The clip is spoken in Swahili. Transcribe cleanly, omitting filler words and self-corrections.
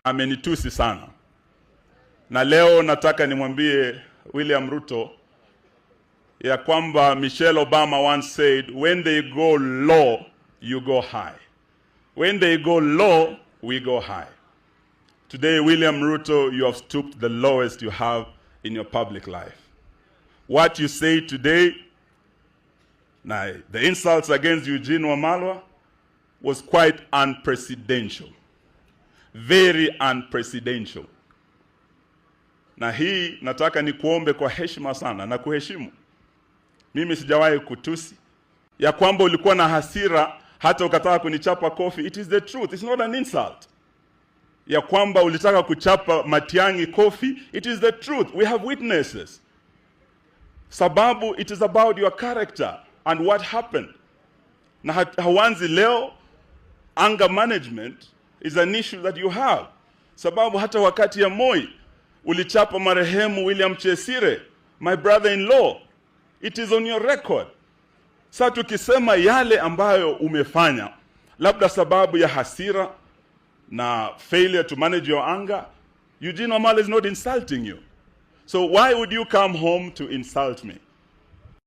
amenitusi sana. Na leo nataka nimwambie William Ruto ya kwamba Michelle Obama once said, when they go low, you go high. When they go low, we go high. Today, William Ruto, you have stooped the lowest you have in your public life. What you say today, now, the insults against Eugene Wamalwa was quite unprecedented. Very unprecedented. Na hii nataka nikuombe kwa heshima sana na kuheshimu. Mimi sijawahi kutusi. Ya kwamba ulikuwa na hasira hata ukataka kunichapa kofi. It is the truth. It's not an insult. Ya kwamba ulitaka kuchapa Matiang'i kofi. It is the truth. We have witnesses. Sababu, it is about your character and what happened. Na hawanzi leo, anger management is an issue that you have. Sababu hata wakati ya Moi, ulichapa marehemu William Chesire, my brother-in-law. It is on your record. Sasa tukisema yale ambayo umefanya, labda sababu ya hasira na failure to manage your anger, Eugene Wamalwa is not insulting you. So why would you come home to insult me?